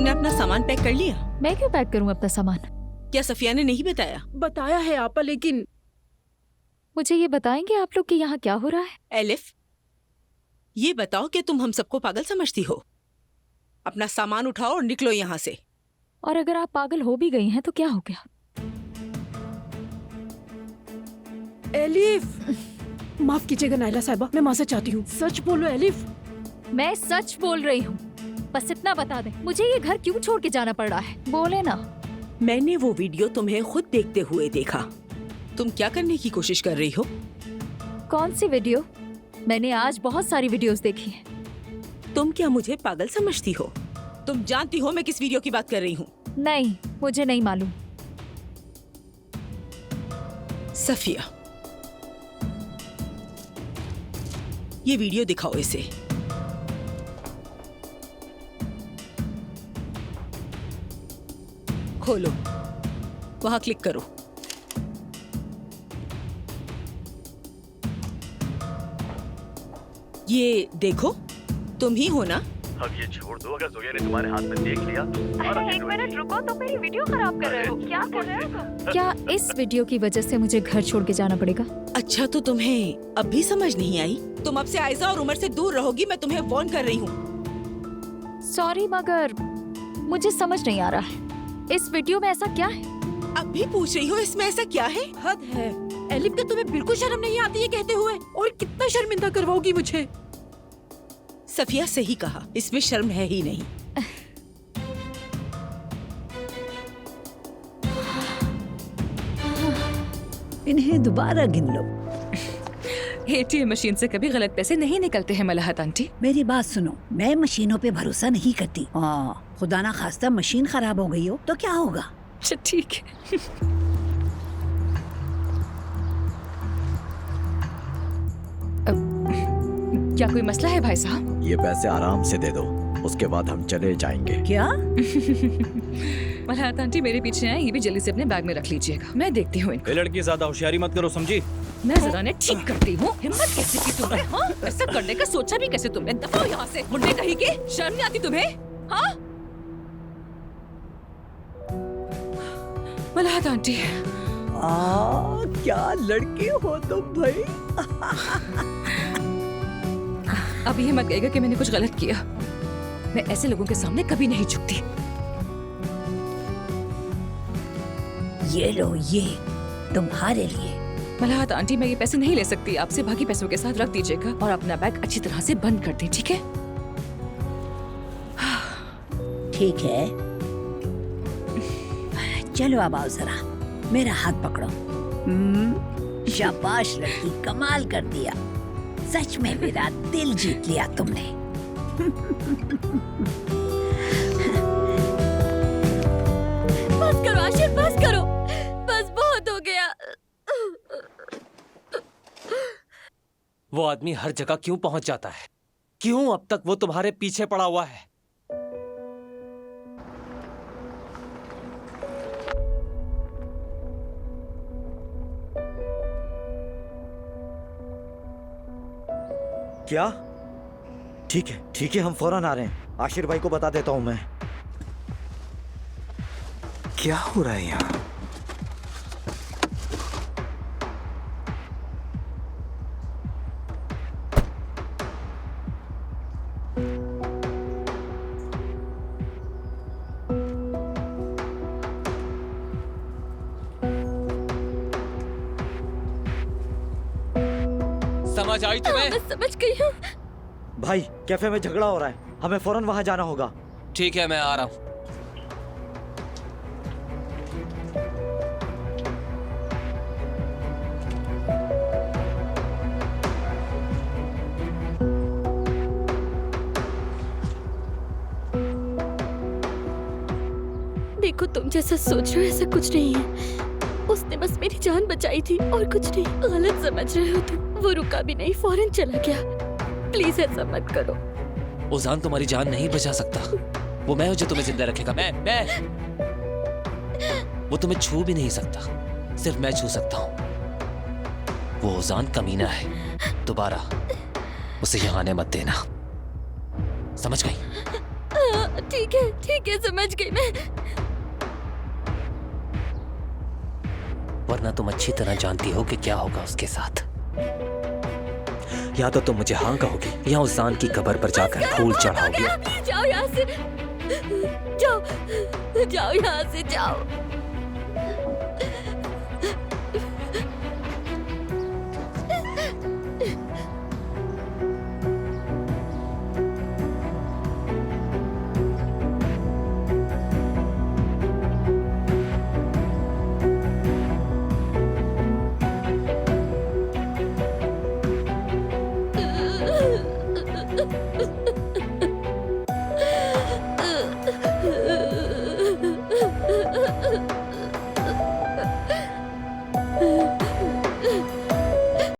तुमने अपना सामान पैक कर लिया? मैं क्यों पैक करूं अपना सामान? क्या सफिया ने नहीं बताया? बताया है आपा, लेकिन मुझे ये बताएंगे आप लोग कि यहाँ क्या हो रहा है? एलिफ, ये बताओ कि तुम हम सबको पागल समझती हो? अपना सामान उठाओ और निकलो यहाँ से। और अगर आप पागल हो भी गई हैं तो क्या हो गया? एलिफ, माफ कीजिएगा नायला साहिबा, मैं मां से चाहती हूँ, सच बोलो एलिफ। मैं सच बोल रही हूँ, बस इतना बता दे मुझे ये घर क्यों छोड़ के जाना पड़ रहा है, बोले ना। मैंने वो वीडियो तुम्हें खुद देखते हुए देखा। तुम क्या करने की कोशिश कर रही हो? कौन सी वीडियो? मैंने आज बहुत सारी वीडियोस देखी हैं। तुम क्या मुझे पागल समझती हो? तुम जानती हो मैं किस वीडियो की बात कर रही हूँ? नहीं, मुझे नहीं मालूम। सफिया, ये वीडियो दिखाओ इसे। खोलो, वहां क्लिक करो। ये देखो, तुम ही हो ना? अब ये छोड़ दो, अगर जोया ने तुम्हारे हाथ में देख लिया तो एक मिनट रुको, तो मेरी वीडियो खराब कर रहे हो, क्या कर रहे हो तुम? क्या इस वीडियो की वजह से मुझे घर छोड़ के जाना पड़ेगा? अच्छा, तो तुम्हें अब भी समझ नहीं आई? तुम अब से आयजा और उमर से दूर रहोगी, मैं तुम्हें वार्न कर रही हूँ। सॉरी, मगर मुझे समझ नहीं आ रहा है इस वीडियो में ऐसा क्या है? अब भी पूछ रही हो इसमें ऐसा क्या है? हद है एलिफ, क्या तुम्हें बिल्कुल शर्म नहीं आती है कहते हुए? और कितना शर्मिंदा करवाओगी मुझे। सफिया सही कहा, इसमें शर्म है ही नहीं। इन्हें दोबारा गिन लो। एटीएम मशीन से कभी गलत पैसे नहीं निकलते हैं मलाहत आंटी। मेरी बात सुनो, मैं मशीनों पे भरोसा नहीं करती। खुदा ना खास्ता मशीन खराब हो गई हो तो क्या होगा? अच्छा ठीक है। क्या कोई मसला है भाई साहब? ये पैसे आराम से दे दो, उसके बाद हम चले जाएंगे। क्या? मलाहत आंटी मेरे पीछे आए, ये भी जल्दी से अपने बैग में रख लीजिएगा, मैं देखती हूँ इनको। ये लड़की ज्यादा होशियारी मत करो, समझी? मैं जरा ने ठीक करती हूँ। हिम्मत कैसे की तुमने? हाँ, ऐसा करने का सोचा भी कैसे तुमने? दफा यहाँ से, मुंडे कहीं के, शर्म नहीं आती तुम्हें? हाँ मलाहत आंटी, क्या लड़के हो तुम भाई। अब ये मत कहिएगा कि मैंने कुछ गलत किया। मैं ऐसे लोगों के सामने कभी नहीं झुकती। ये लो, ये तुम्हारे लिए। मलाहत आंटी, मैं ये पैसे नहीं ले सकती आपसे, बाकी पैसों के साथ रख दीजिएगा और अपना बैग अच्छी तरह से बंद कर दें, ठीक है? ठीक है, चलो अब आओ जरा, मेरा हाथ पकड़ो। शाबाश लड़की, कमाल कर दिया, सच में मेरा दिल जीत लिया तुमने। बस करो आशिर, बस करो, बस बहुत हो गया। वो आदमी हर जगह क्यों पहुंच जाता है? क्यों अब तक वो तुम्हारे पीछे पड़ा हुआ है? क्या? ठीक है, हम फौरन आ रहे हैं। आशिर भाई को बता देता हूं मैं। क्या हो रहा है यहाँ? समझ आई तुम्हें? मैं समझ गई हूँ। भाई, कैफे में झगड़ा हो रहा है, हमें फौरन वहां जाना होगा। ठीक है, मैं आ रहा हूँ। देखो, तुम जैसा सोच रहे हो ऐसा कुछ नहीं है। उसने बस मेरी जान बचाई थी और कुछ नहीं। गलत समझ रहे हो तुम। वो रुका भी नहीं, फौरन चला गया। प्लीज ऐसा मत करो। ओजान तुम्हारी जान नहीं बचा सकता। वो मैं हूं जो तुम्हें जिंदा रखेगा। मैं वो तुम्हें छू भी नहीं सकता, सिर्फ मैं छू सकता हूं। वो ओजान कमीना है, दोबारा उसे यहाँ आने मत देना, समझ गई? ठीक है समझ गई मैं। वरना तुम अच्छी तरह जानती हो कि क्या होगा उसके साथ। या तो तुम मुझे हाँ कहोगी या उस जान की कब्र पर जाकर फूल चढ़ाओगी। प्लीज जाओ यहाँ से, जाओ यहाँ से जाओ।